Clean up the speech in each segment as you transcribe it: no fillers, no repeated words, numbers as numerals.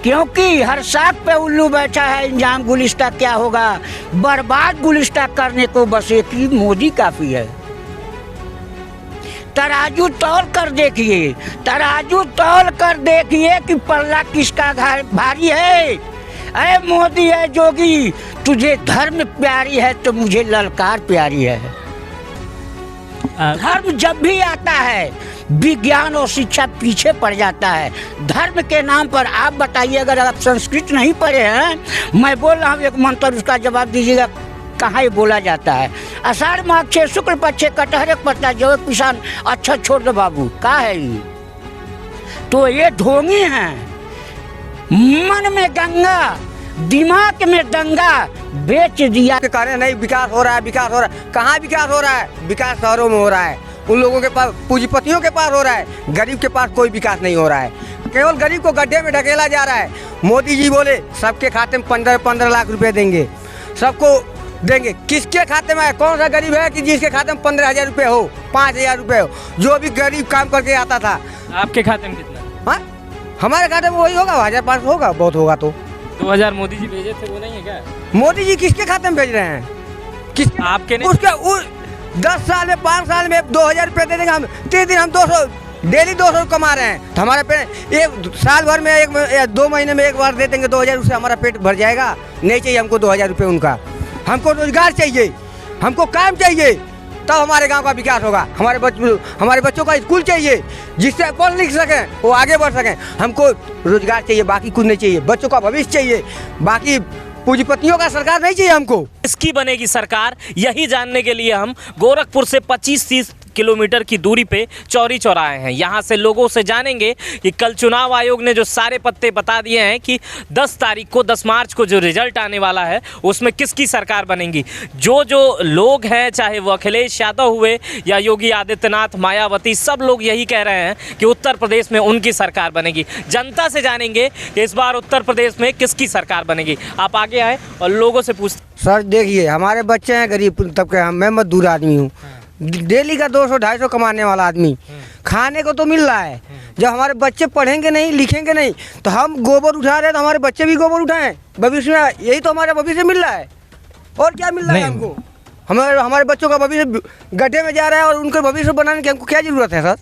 क्योंकि हर साग पे उल्लू बैठा है, इंजाम गुलिस्ता क्या होगा, बर्बाद गुलिस्ता करने को बस एक ही मोदी काफी है। तराजू तौल कर देखिए, तराजू तौल कर देखिए कि पल्ला किसका भारी है। अरे मोदी है जोगी, तुझे धर्म प्यारी है तो मुझे ललकार प्यारी है। धर्म जब भी आता है विज्ञान और शिक्षा पीछे पड़ जाता है। धर्म के नाम पर आप बताइए, अगर आप संस्कृत नहीं पढ़े हैं, मैं बोल रहा हूँ एक मंत्र, उसका जवाब दीजिएगा कहाँ ये बोला जाता है। आषाढ़ माघ छे शुक्ल पक्षे कटहरे पत्ता जो किसान अच्छा छोड़ दो बाबू, का है ये? तो ये ढोंगी हैं, मन में गंगा दिमाग में दंगा बेच दिया के कारण नहीं विकास हो रहा है। विकास हो रहा है, कहाँ विकास हो रहा है? विकास शहरों में हो रहा है, उन लोगों के पास पूंजीपतियों के पास हो रहा है, गरीब के पास कोई विकास नहीं हो रहा है। केवल गरीब को गड्ढे में ढकेला जा रहा है। मोदी जी बोले सबके खाते में 15 लाख रुपए देंगे, सबको देंगे। किसके खाते में है? कौन सा गरीब है कि जिसके खाते में 15,000 रुपये हो, 5,000 रुपये हो? जो भी गरीब काम करके आता था। आपके खाते में कितना? हाँ, हमारे खाते में वही होगा, 1,500 होगा, बहुत होगा तो। 2000 मोदी जी भेजे थे, वो नहीं है क्या? मोदी जी किसके खाते में भेज रहे हैं? किसके? आपके नहीं? उसके 10 साल में 5 साल में 2,000 रुपये दे देंगे हम। 3 दिन हम 200 डेली 200 कमा रहे हैं, तो हमारा पेट एक साल भर में 2 महीने में एक बार दे देंगे 2,000, उससे हमारा पेट भर जाएगा? नहीं चाहिए हमको 2,000 रुपये उनका। हमको रोजगार चाहिए, हमको काम चाहिए, तब हमारे गांव का विकास होगा। हमारे बच्चों का स्कूल चाहिए जिससे पढ़ लिख सकें, वो आगे बढ़ सकें। हमको रोजगार चाहिए, बाकी कुछ नहीं चाहिए। बच्चों का भविष्य चाहिए, बाकी पूंजीपतियों का सरकार नहीं चाहिए हमको। किसकी बनेगी सरकार, यही जानने के लिए हम गोरखपुर से 25-30 किलोमीटर की दूरी पे चौरी चौराहे हैं। यहाँ से लोगों से जानेंगे कि कल चुनाव आयोग ने जो सारे पत्ते बता दिए हैं कि 10 तारीख को 10 मार्च को जो रिजल्ट आने वाला है उसमें किसकी सरकार बनेगी। जो लोग हैं, चाहे वो अखिलेश यादव हुए या योगी आदित्यनाथ, मायावती, सब लोग यही कह रहे हैं कि उत्तर प्रदेश में उनकी सरकार बनेगी। जनता से जानेंगे कि इस बार उत्तर प्रदेश में किसकी सरकार बनेगी। आप आगे आए और लोगों से पूछते। सर देखिए, हमारे बच्चे हैं गरीब तबके, मैं मजदूर आदमी हूँ, डेली का 200-250 कमाने वाला आदमी। खाने को तो मिल रहा है। जब हमारे बच्चे पढ़ेंगे नहीं, लिखेंगे नहीं, तो हम गोबर उठा रहे हैं तो हमारे बच्चे भी गोबर उठाएं भविष्य में। यही तो हमारा भविष्य मिल रहा है, और क्या मिल रहा है हमको? हमारे बच्चों का भविष्य गड्ढे में जा रहा है, और उनका भविष्य बनाने की हमको क्या जरूरत है सर?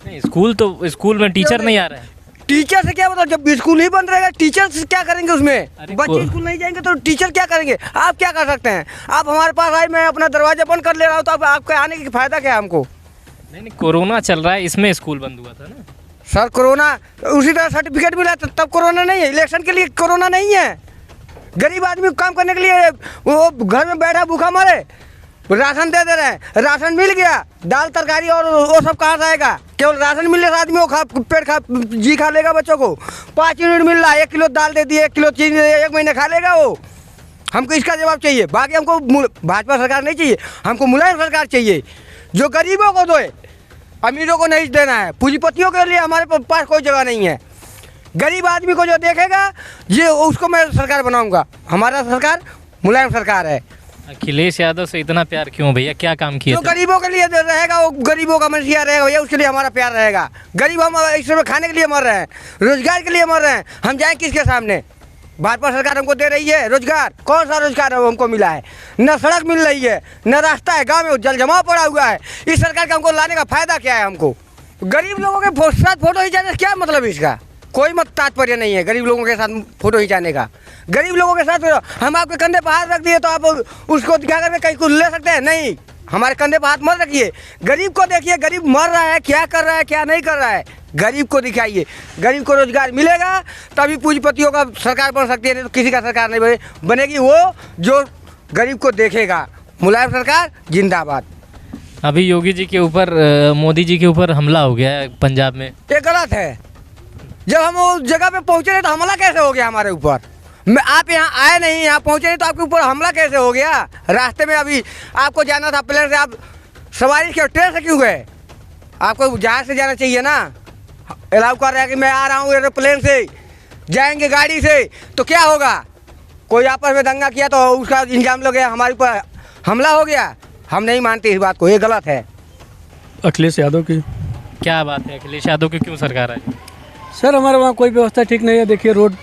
नहीं, स्कूल में टीचर नहीं आ रहे हैं। टीचर से क्या बताओ, जब स्कूल ही बंद रहेगा टीचर से क्या करेंगे उसमें? बच्चे स्कूल नहीं जाएंगे तो टीचर क्या करेंगे? आप क्या कर सकते हैं? आप हमारे पास आए, मैं अपना दरवाजा बंद कर ले रहा हूँ, तो आपके आने की फायदा क्या है हमको? नहीं, कोरोना चल रहा है, इसमें स्कूल बंद हुआ था ना सर। कोरोना उसी तरह सर्टिफिकेट मिला तब कोरोना नहीं है। इलेक्शन के लिए कोरोना नहीं है। गरीब आदमी काम करने के लिए वो घर में बैठा भूखा मरे, राशन दे रहे हैं। राशन मिल गया, दाल तरकारी और वो सब कहाँ से आएगा? केवल राशन मिलने से आदमी वो पेट खा लेगा। बच्चों को 5 यूनिट मिल रहा है, 1 किलो दाल दे दिए, 1 किलो चीनी दे दिए, 1 महीने खा लेगा वो। हमको इसका जवाब चाहिए। बाकी हमको भाजपा सरकार नहीं चाहिए, हमको मुलायम सरकार चाहिए जो गरीबों को दे, अमीरों को नहीं देना है। पूंजीपतियों के लिए हमारे पास कोई जगह नहीं है। गरीब आदमी को जो देखेगा ये उसको मैं सरकार बनाऊँगा। हमारा सरकार मुलायम सरकार है। अखिलेश यादव से इतना प्यार क्यों भैया, क्या काम किया? जो गरीबों के लिए रहेगा वो गरीबों का मनसिया रहेगा भैया, उसके लिए हमारा प्यार रहेगा। गरीब हम इस समय खाने के लिए मर रहे हैं, रोजगार के लिए मर रहे हैं। हम जाएं किसके सामने? भाजपा सरकार हमको दे रही है रोजगार। कौन सा रोजगार हमको मिला है? न सड़क मिल रही है, न रास्ता है, गाँव में जल जमाव पड़ा हुआ है। इस सरकार का हमको लाने का फायदा क्या है? हमको गरीब लोगों के साथ फोटो खिंचाने क्या मतलब इसका? कोई मत तात्पर्य नहीं है गरीब लोगों के साथ फोटो खिंचाने का। गरीब लोगों के साथ हम आपके कंधे पर हाथ रख दिए तो आप उसको दिखा करके कहीं कुछ ले सकते हैं? नहीं, हमारे कंधे पर हाथ मत रखिए। गरीब को देखिए, गरीब मर रहा है, क्या कर रहा है, क्या नहीं कर रहा है, गरीब को दिखाइए। गरीब को रोजगार मिलेगा तभी पूंजीपतियों का सरकार बन सकती है, नहीं तो किसी का सरकार नहीं बनेगी। वो जो गरीब को देखेगा। मुलायम सरकार जिंदाबाद। अभी योगी जी के ऊपर, मोदी जी के ऊपर हमला हो गया है पंजाब में, ये गलत है। जब हम उस जगह पे पहुंचे नहीं तो हमला कैसे हो गया हमारे ऊपर? आप यहाँ आए नहीं, यहाँ पहुंचे नहीं तो आपके ऊपर हमला कैसे हो गया? रास्ते में अभी आपको जाना था प्लेन से, आप सवारी क्यों ट्रेन से क्यों गए? आपको जहाज से जाना चाहिए ना। अलाउ कर रहा है कि मैं आ रहा हूँ एरोप्लेन से, जाएंगे गाड़ी से तो क्या होगा? कोई आपस में दंगा किया तो उसका इंजाम लग गया, हमारे ऊपर हमला हो गया। हम नहीं मानते इस बात को, ये गलत है। अखिलेश यादव की क्या बात है? अखिलेश यादव की क्यों सरकार आई? सर हमारे वहाँ कोई व्यवस्था ठीक नहीं है। देखिए रोड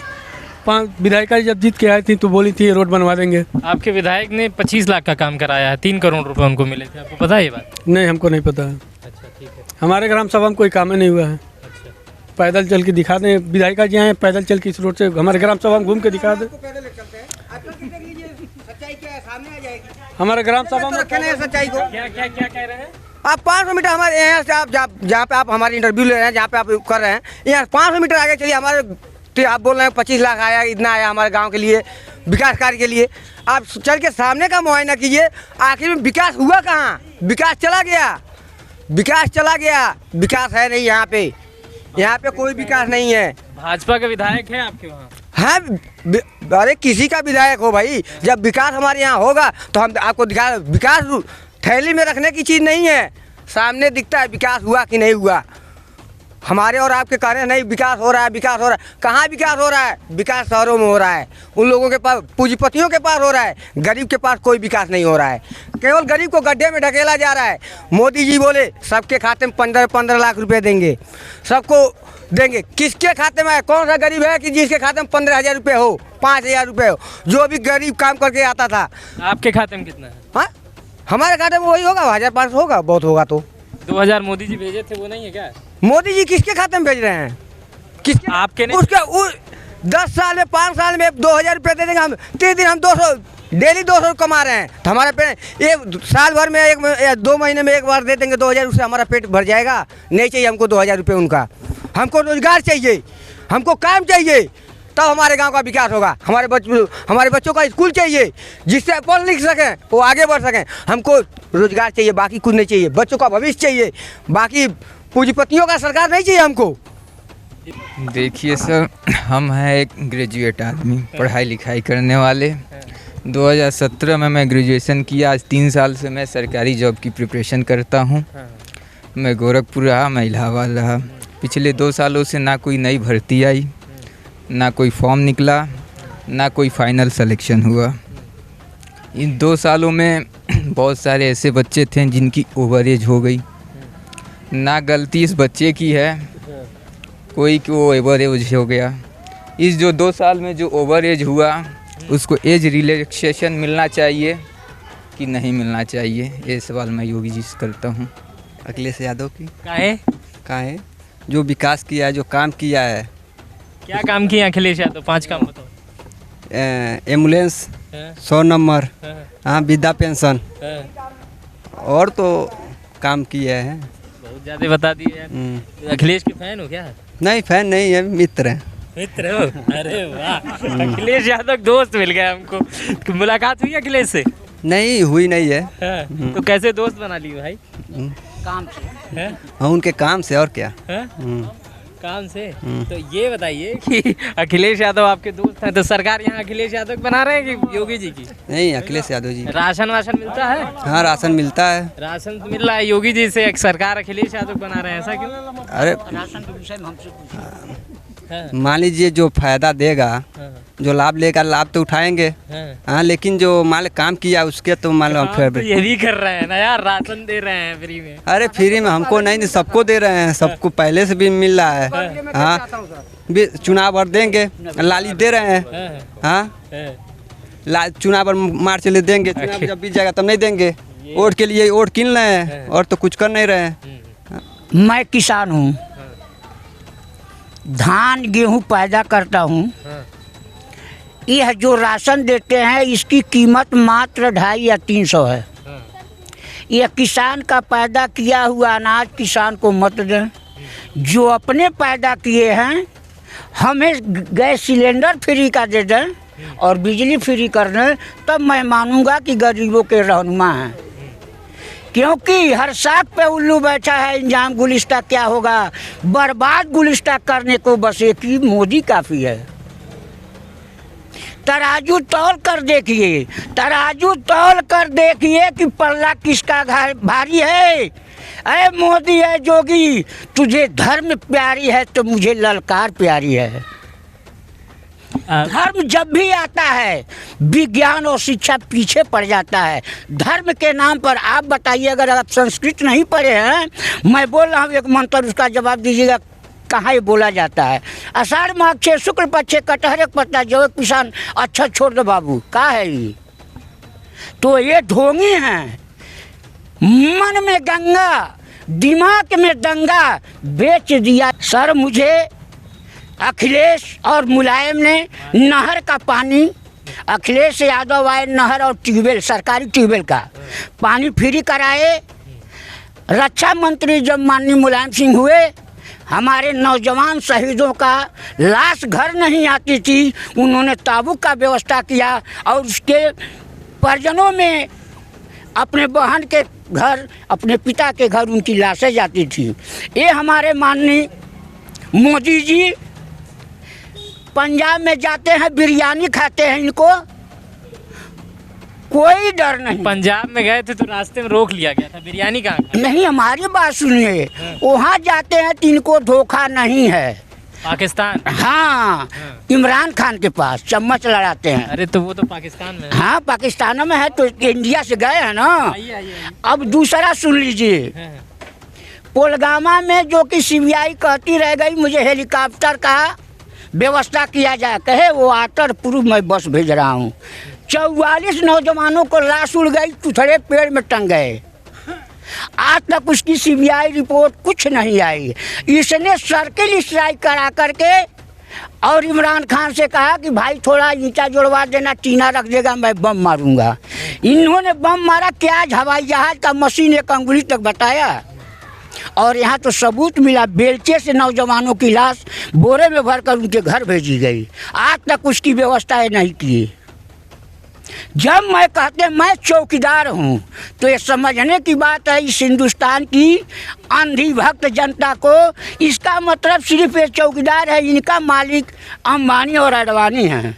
5 विधायिका जब जीत के आई थी तो बोली थी ये रोड बनवा देंगे। आपके विधायक ने 25 लाख का काम कराया है, 3 करोड़ रुपए उनको मिले थे, आपको पता है ये बात? नहीं, हमको नहीं पता है। अच्छा ठीक है। हमारे ग्राम सभा में कोई काम ही नहीं हुआ है। अच्छा पैदल चल के दिखा दें, विधायिका जी आए पैदल चल के इस रोड से हमारे ग्राम सभा में घूम के दिखा दें। हमारे ग्राम सभा में सच्चाई को क्या क्या क्या कह रहे हैं? आप 500 मीटर हमारे यहाँ से आप जहाँ पे आप हमारी इंटरव्यू ले रहे हैं, जहाँ पे आप कर रहे हैं, यहाँ 500 मीटर आगे चलिए। हमारे तो आप बोल रहे हैं 25 लाख आया, इतना आया हमारे गांव के लिए विकास कार्य के लिए। आप चल के सामने का मुआयना कीजिए, आखिर में विकास हुआ कहाँ? विकास चला गया, विकास चला गया, विकास है नहीं यहाँ पे। यहाँ पे कोई विकास नहीं है। भाजपा के विधायक हैं आपके वहाँ? है, अरे किसी का विधायक हो भाई, जब विकास हमारे यहाँ होगा तो हम आपको दिखा। विकास थैली में रखने की चीज़ नहीं है, सामने दिखता है विकास हुआ कि नहीं हुआ। हमारे और आपके कह रहे हैं नहीं विकास हो रहा है, विकास हो रहा है। कहाँ विकास हो रहा है? विकास शहरों में हो रहा है, उन लोगों के पास, पूंजीपतियों के पास हो रहा है। गरीब के पास कोई विकास नहीं हो रहा है, केवल गरीब को गड्ढे में ढकेला जा रहा है। मोदी जी बोले सबके खाते में 15 लाख रुपए देंगे, सबको देंगे। किसके खाते में है? कौन सा गरीब है कि जिसके खाते में 15,000 रुपये हो, 5,000 रुपये हो? जो भी गरीब काम करके आता था। आपके खाते में कितना है? हाँ, हमारे खाते में वही होगा, 1,500 होगा, बहुत होगा तो। 2000 मोदी जी भेजे थे, वो नहीं है क्या? मोदी जी किसके खाते में भेज रहे हैं? किसके? आपके नहीं? उसके 10 साल में 5 साल में 2,000 रुपये दे देंगे हम। 3 दिन हम 200 डेली 200 कमा रहे हैं, तो हमारा पेट एक साल भर में 2 महीने में एक बार दे देंगे 2,000, उससे हमारा पेट भर जाएगा? नहीं चाहिए हमको 2,000 रुपये उनका। हमको रोजगार चाहिए, हमको काम चाहिए, तब हमारे गांव का विकास होगा। हमारे बच्चों का स्कूल चाहिए जिससे पढ़ लिख सकें, वो आगे बढ़ सकें। हमको रोजगार चाहिए, बाकी कुछ नहीं चाहिए। बच्चों का भविष्य चाहिए, बाकी पूंजीपतियों का सरकार नहीं चाहिए हमको। देखिए सर, हम हैं एक ग्रेजुएट आदमी, पढ़ाई लिखाई करने वाले। 2017 में मैं ग्रेजुएशन किया। आज 3 साल से मैं सरकारी जॉब की प्रिपरेशन करता हूं। मैं गोरखपुर रहा, मैं इलाहाबाद रहा। पिछले 2 सालों से ना कोई नई भर्ती आई, ना कोई फॉर्म निकला, ना कोई फाइनल सिलेक्शन हुआ। इन 2 सालों में बहुत सारे ऐसे बच्चे थे जिनकी ओवर एज हो गई। ना गलती इस बच्चे की है कोई कि वो ओवर एज हो गया। इस जो 2 साल में जो ओवर एज हुआ उसको एज रिलैक्सेशन मिलना चाहिए कि नहीं मिलना चाहिए, ये सवाल मैं योगी जी से करता हूँ। अखिलेश यादव की कहाँ है? जो विकास किया है, जो काम किया है, क्या काम किया अखिलेश यादव? 5 काम बताओ। एम्बुलेंस, 100 नंबर, हाँ, वृद्धा पेंशन, और तो काम किए हैं। बहुत ज़्यादा बता दिए यार। अखिलेश के फैन हो क्या? नहीं, फैन नहीं है, मित्र हैं। मित्र हो? अरे वाह, अखिलेश यादव दोस्त मिल गया हमको। मुलाकात हुई अखिलेश से? नहीं हुई नहीं है। तो कैसे दोस्त बना लिए भाई? काम से। हाँ, उनके काम से, और क्या। काम से। तो ये बताइए कि अखिलेश यादव आपके दोस्त हैं, तो सरकार यहाँ अखिलेश यादव को बना रहे हैं कि योगी जी की? नहीं, अखिलेश यादव जी। राशन वाशन मिलता है? हाँ, राशन मिलता है। राशन तो मिल रहा है, योगी जी से सरकार अखिलेश यादव बना रहे हैं, ऐसा क्यों? अरे राशन के विषय में हमसे पूछिए। मान लीजिए जो फायदा देगा, जो लाभ लेगा, लाभ तो उठाएंगे। हाँ, लेकिन जो मान लो काम किया उसके तो मान लो तो ये भी कर रहे हैं ना यार, राशन दे रहे हैं फ्री में। अरे फ्री में हमको नहीं, सबको दे रहे हैं, सबको पहले से भी मिल रहा है। हाँ, चुनाव और देंगे, लाली दे रहे हैं। हाँ, चुनाव पर मार्च ले देंगे, चुनाव जब बीत जाएगा तब नहीं देंगे। वोट के लिए वोट किन रहे हैं और तो कुछ कर नहीं रहे हैं। मैं किसान हूँ, धान गेहूँ पैदा करता हूँ। यह जो राशन देते हैं इसकी कीमत मात्र 250 या 300 है। यह किसान का पैदा किया हुआ अनाज किसान को मत दें। जो अपने पैदा किए हैं हमें गैस सिलेंडर फ्री का दे दें और बिजली फ्री कर दें, तब मैं मानूंगा कि गरीबों के रहनुमा हैं। क्योंकि हर साख पे उल्लू बैठा है, इंजाम गुलिस्ता क्या होगा? बर्बाद गुलिस्ता करने को बस एक ही मोदी काफ़ी है। तराजू तौल कर देखिए, तराजू तौल कर देखिए कि पल्ला किसका भारी है। अरे मोदी है जोगी, तुझे धर्म प्यारी है तो मुझे ललकार प्यारी है। धर्म जब भी आता है विज्ञान और शिक्षा पीछे पड़ जाता है। धर्म के नाम पर आप बताइए, अगर आप संस्कृत नहीं पढ़े हैं, मैं बोल रहा हूँ एक मंत्र, उसका जवाब दीजिएगा कहाँ ये बोला जाता है। आषाढ़ माघ छे शुक्ल पक्षे कटहर एक पत्ता जो किसान अच्छा छोड़ दो बाबू, का है ये? तो ये ढोंगी हैं, मन में गंगा दिमाग में दंगा बेच दिया। सर मुझे अखिलेश और मुलायम ने नहर का पानी, अखिलेश यादव आए नहर और ट्यूबवेल, सरकारी ट्यूबवेल का पानी फ्री कराए। रक्षा मंत्री जब माननीय मुलायम सिंह हुए, हमारे नौजवान शहीदों का लाश घर नहीं आती थी, उन्होंने ताबूत का व्यवस्था किया और उसके परिजनों में अपने बहन के घर, अपने पिता के घर उनकी लाशें जाती थी। ये हमारे माननीय मोदी जी पंजाब में जाते हैं, बिरयानी खाते हैं, इनको कोई डर नहीं। पंजाब में गए थे तो रास्ते में रोक लिया गया था, बिरयानी कहाँ खाई? नहीं, हमारी बात सुनिए, वहाँ जाते हैं तो इनको धोखा नहीं है। पाकिस्तान? हाँ, इमरान खान के पास चम्मच लड़ाते हैं। अरे तो वो तो पाकिस्तान में है। हाँ, पाकिस्तान में है तो इंडिया से गए हैं ना। आइए। अब दूसरा सुन लीजिए, पुलवामा में जो कि सीबीआई कहती रह गई मुझे हेलीकॉप्टर का व्यवस्था किया जाए, कहे वो आतर पूर्व मैं बस भेज रहा हूँ। 44 नौजवानों को लाश उड़ गई, चुथड़े पेड़ में टंग गए। आज तक उसकी सीबीआई रिपोर्ट कुछ नहीं आई। इसने सर्किल स्ट्राइक करा करके और इमरान खान से कहा कि भाई थोड़ा ईंटा जोड़वा देना, टीना रख देगा, मैं बम मारूंगा। इन्होंने बम मारा, क्या हवाई जहाज का मशीन एक अंगुली तक बताया। और यहाँ तो सबूत मिला, बेलचे से नौजवानों की लाश बोरे में भरकर उनके घर भेजी गई। आज तक उसकी व्यवस्थाएं नहीं की। जब मैं कहते मैं चौकीदार हूँ तो ये समझने की बात है इस हिंदुस्तान की अंधी भक्त जनता को, इसका मतलब सिर्फ ये चौकीदार है, इनका मालिक अंबानी और अडवाणी हैं।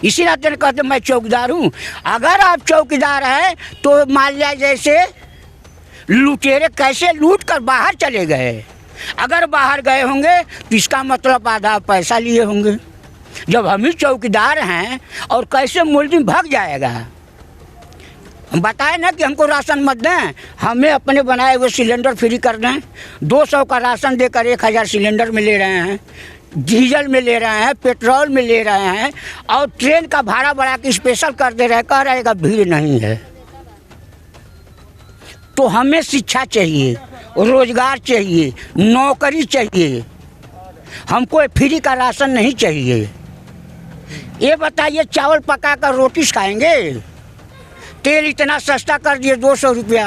इसी नाते कहते मैं चौकीदार हूँ। अगर आप चौकीदार हैं तो मान लिया जैसे लुटेरे कैसे लूट कर बाहर चले गए, अगर बाहर गए होंगे तो इसका मतलब आधा पैसा लिए होंगे। जब हम ही चौकीदार हैं और कैसे मुलजिम भाग जाएगा। हम बताए ना कि हमको राशन मत दें, हमें अपने बनाए हुए सिलेंडर फ्री कर दें। 200 का राशन देकर 1000 सिलेंडर में ले रहे हैं, डीजल में ले रहे हैं, पेट्रोल में ले रहे हैं और ट्रेन का भाड़ा बढ़ा के स्पेशल कर दे रहे हैं, कह रहेगा भीड़ नहीं है। तो हमें शिक्षा चाहिए, रोजगार चाहिए, नौकरी चाहिए, हमको फ्री का राशन नहीं चाहिए। ये बताइए चावल पका कर रोटी खाएंगे? तेल इतना सस्ता कर दिए 200 रुपया।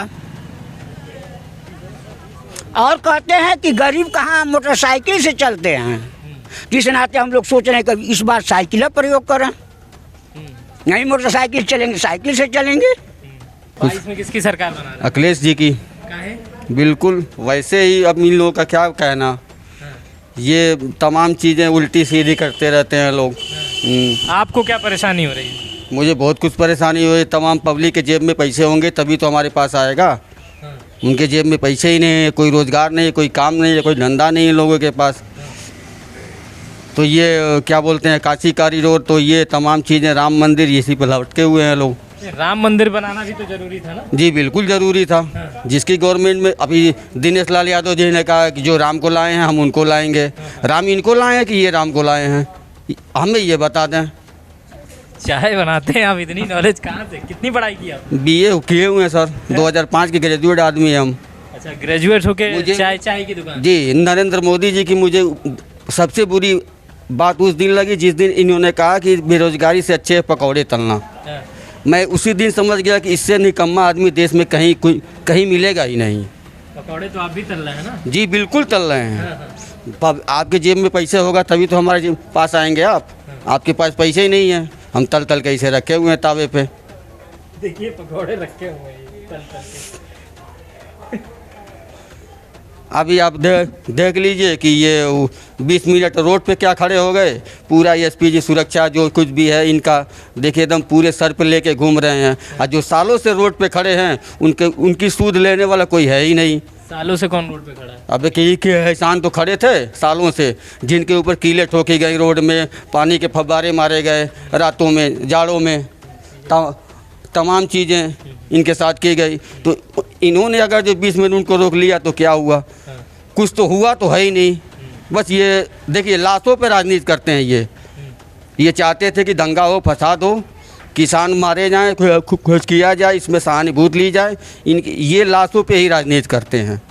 और कहते हैं कि गरीब कहाँ मोटरसाइकिल से चलते हैं। जिस नाते हम लोग सोच रहे हैं कि इस बार साइकिल का प्रयोग करें, नहीं मोटरसाइकिल चलेंगे, साइकिल से चलेंगे। इसमें किसकी सरकार बना रही है? अखिलेश जी की। काहे? बिल्कुल वैसे ही। अब इन लोगों का क्या कहना, ये तमाम चीज़ें उल्टी सीधी करते रहते हैं लोग। आपको क्या परेशानी हो रही है? मुझे बहुत कुछ परेशानी हुई। तमाम पब्लिक के जेब में पैसे होंगे तभी तो हमारे पास आएगा। उनके जेब में पैसे ही नहीं है, कोई रोज़गार नहीं है, कोई काम नहीं है, कोई धंधा नहीं है लोगों के पास। तो ये क्या बोलते हैं काशी कॉरिडोर, तो ये तमाम चीज़ें, राम मंदिर, इसी पर लटके हुए हैं लोग। राम मंदिर बनाना भी तो जरूरी था ना? जी बिल्कुल ज़रूरी था। जिसकी गवर्नमेंट में अभी दिनेश लाल यादव जी ने कहा कि जो राम को लाए हैं हम उनको लाएंगे। राम इनको लाए हैं कि ये राम को लाए हैं, हमें ये बता दें। चाय बनाते हैं आप, इतनी नॉलेज कहाँ से, कितनी पढ़ाई की आप? BA किए हुए हैं सर, 2005 के ग्रेजुएट आदमी हैं हम। अच्छा, ग्रेजुएट होके मुझे- चाय की दुकान? जी, नरेंद्र मोदी जी की मुझे सबसे बुरी बात उस दिन लगी जिस दिन इन्होंने कहा कि बेरोजगारी से अच्छे पकौड़े तलना। हाँ। मैं उसी दिन समझ गया कि इससे निकम्मा आदमी देश में कहीं मिलेगा ही नहीं। पकौड़े तो आप भी तल रहे हैं ना? जी बिल्कुल तल रहे हैं। आपके जेब में पैसे होगा तभी तो हमारे पास आएंगे आप। आपके पास पैसे ही नहीं है, हम तल तल के इसे रखे हुए हैं तावे पे। देखिए पकौड़े रखे हुए हैं तल तल के। अभी आप देख लीजिए कि ये 20 मिनट रोड पे क्या खड़े हो गए। पूरा SPG सुरक्षा जो कुछ भी है इनका देखिए एकदम पूरे सर पे लेके घूम रहे हैं। और जो सालों से रोड पे खड़े हैं उनकी सूद लेने वाला कोई है ही नहीं। सालों से कौन रोड पे खड़ा है? अब कई के एहसान तो खड़े थे सालों से, जिनके ऊपर कीलें ठोकी गई, रोड में पानी के फव्वारे मारे गए, रातों में जाड़ों में तमाम चीज़ें इनके साथ की गई। तो इन्होंने अगर जो 20 मिनट उनको रोक लिया तो क्या हुआ? कुछ तो हुआ तो है ही नहीं। बस ये देखिए लाशों पे राजनीति करते हैं ये चाहते थे कि दंगा हो, फसाद हो, किसान मारे जाएं, खुश किया जाए, इसमें सहानुभूति ली जाए। इनकी ये लाशों पे ही राजनीति करते हैं।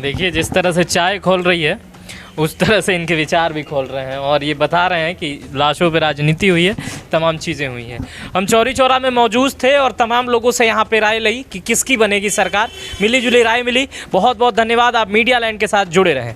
देखिए जिस तरह से चाय खोल रही है उस तरह से इनके विचार भी खोल रहे हैं और ये बता रहे हैं कि लाशों पे राजनीति हुई है, तमाम चीज़ें हुई हैं। हम चौरी चौरा में मौजूद थे और तमाम लोगों से यहाँ पे राय ली कि किसकी बनेगी सरकार, मिली जुली राय मिली। बहुत बहुत धन्यवाद, आप मीडिया लाइन के साथ जुड़े रहें।